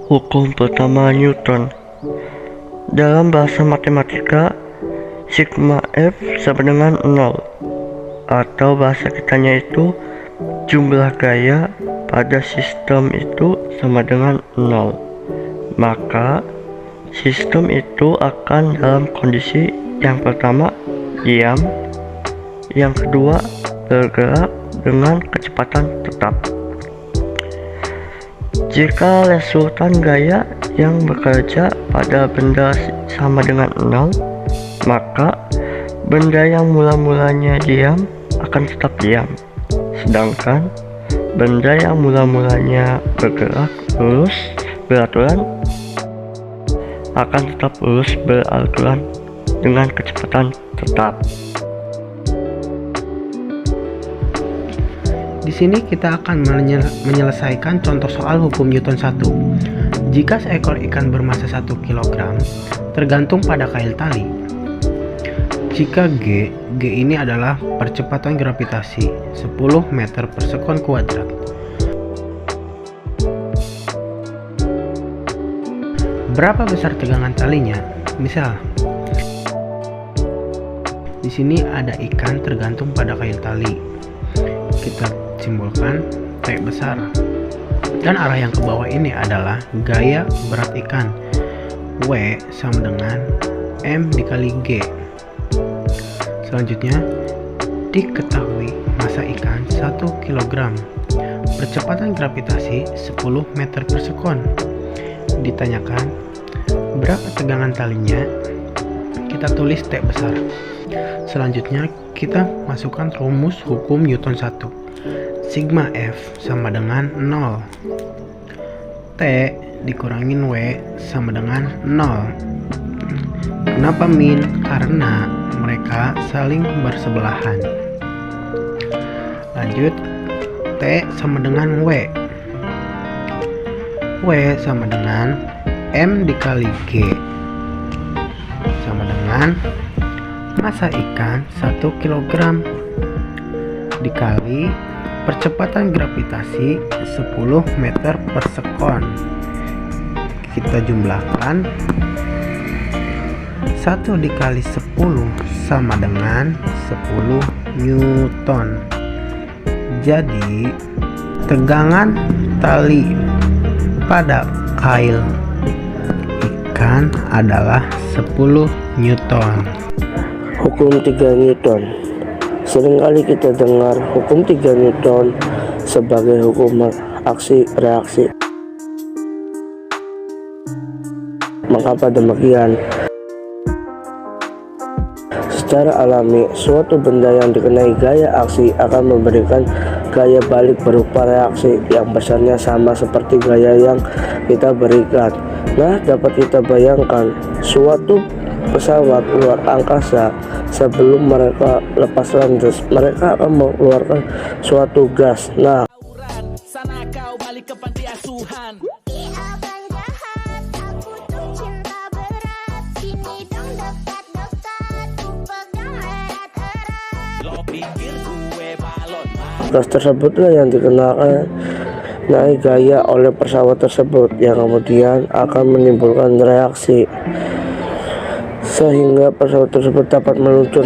Hukum pertama Newton. Dalam bahasa matematika, sigma F sama dengan 0, atau bahasa kitanya itu jumlah gaya pada sistem itu sama dengan 0. Maka sistem itu akan dalam kondisi yang pertama diam, yang kedua bergerak dengan kecepatan tetap. Jika resultan gaya yang bekerja pada benda sama dengan 0, maka benda yang mula-mulanya diam akan tetap diam, sedangkan benda yang mula-mulanya bergerak lurus beraturan akan tetap lurus beraturan dengan kecepatan tetap. Di sini kita akan menyelesaikan contoh soal hukum Newton 1. Jika seekor ikan bermasa 1 kg tergantung pada kail tali. Jika G ini adalah percepatan gravitasi 10 meter per sekon kuadrat. Berapa besar tegangan talinya? Misal, di sini ada ikan tergantung pada kail tali. Kita simbolkan T besar, dan arah yang ke bawah ini adalah gaya berat ikan. W sama dengan M dikali G. Selanjutnya diketahui massa ikan 1 kg, percepatan gravitasi 10 meter per sekon. Ditanyakan berapa tegangan talinya, kita tulis T besar. Selanjutnya kita masukkan rumus hukum Newton 1. Sigma F sama dengan 0. T dikurangin W sama dengan 0. Kenapa min? Karena mereka saling bersebelahan. Lanjut, T sama dengan W. W sama dengan M dikali G sama dengan massa ikan 1 kg dikali percepatan gravitasi 10 meter per sekon. Kita jumlahkan 1 dikali 10 sama dengan 10 Newton. Jadi tegangan tali pada kail ikan adalah 10 Newton. Hukum 3 Newton. Seringkali kita dengar hukum 3 Newton sebagai hukum aksi-reaksi. Mengapa demikian? Secara alami, suatu benda yang dikenai gaya aksi akan memberikan gaya balik berupa reaksi yang besarnya sama seperti gaya yang kita berikan. Nah, dapat kita bayangkan suatu pesawat luar angkasa sebelum mereka lepas landas, mereka akan mengeluarkan suatu gas. Nah, sana kau balik ke panti asuhan. gas tersebutlah yang dikenakan naik gaya oleh pesawat tersebut, yang kemudian akan menimbulkan reaksi sehingga pesawat tersebut dapat meluncur.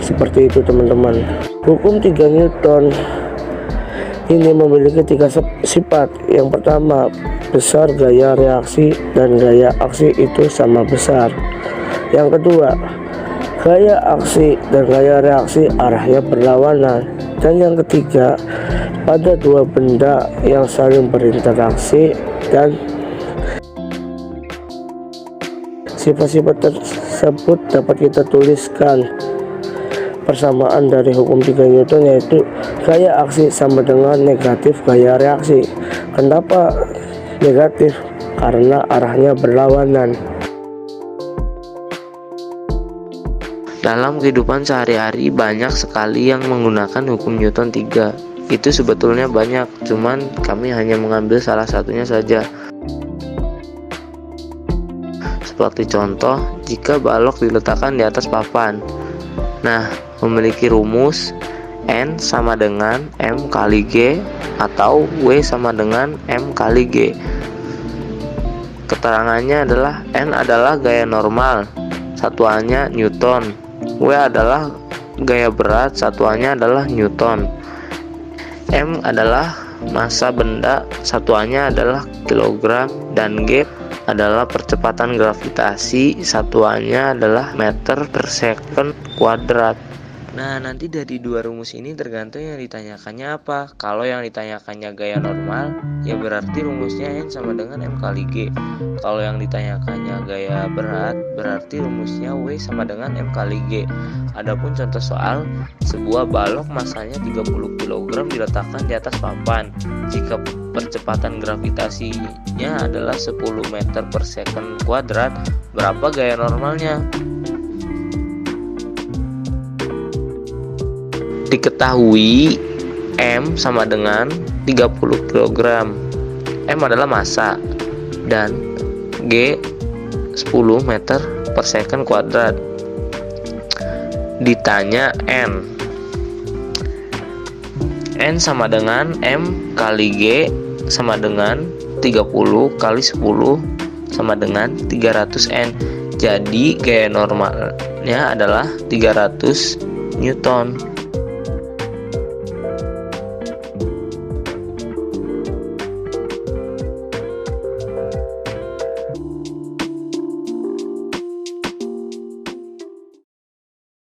Seperti itu teman-teman. Hukum 3 Newton ini memiliki 3 sifat. Yang pertama, besar gaya reaksi dan gaya aksi itu sama besar. Yang kedua, gaya aksi dan gaya reaksi arahnya berlawanan. Dan yang ketiga, pada dua benda yang saling berinteraksi dan sifat-sifat tersebut dapat kita tuliskan. Persamaan dari hukum 3 Newton yaitu gaya aksi sama dengan negatif gaya reaksi. Kenapa negatif? Karena arahnya berlawanan. Dalam kehidupan sehari-hari banyak sekali yang menggunakan hukum Newton 3. Itu sebetulnya banyak, cuman kami hanya mengambil salah satunya saja. seperti contoh jika balok diletakkan di atas papan. Nah, memiliki rumus N sama dengan M kali G atau W sama dengan M kali G. Keterangannya adalah N adalah gaya normal, satuannya Newton. W adalah gaya berat, satuannya adalah Newton. M adalah massa benda, satuannya adalah kilogram, dan G adalah percepatan gravitasi, satuannya adalah meter per second kuadrat. Nah, nanti dari dua rumus ini tergantung yang ditanyakannya apa. Kalau yang ditanyakannya gaya normal, ya berarti rumusnya N sama dengan M kali G. Kalau yang ditanyakannya gaya berat, berarti rumusnya W sama dengan M kali G. Adapun contoh soal, sebuah balok masanya 30 kg diletakkan di atas papan. Jika percepatan gravitasinya adalah 10 meter per second kuadrat, berapa gaya normalnya? Diketahui M sama dengan 30 kg. M adalah massa dan G 10 meter per second kuadrat. Ditanya N sama dengan M kali G sama dengan 30 kali 10 sama dengan 300 N. Jadi gaya normalnya adalah 300 Newton.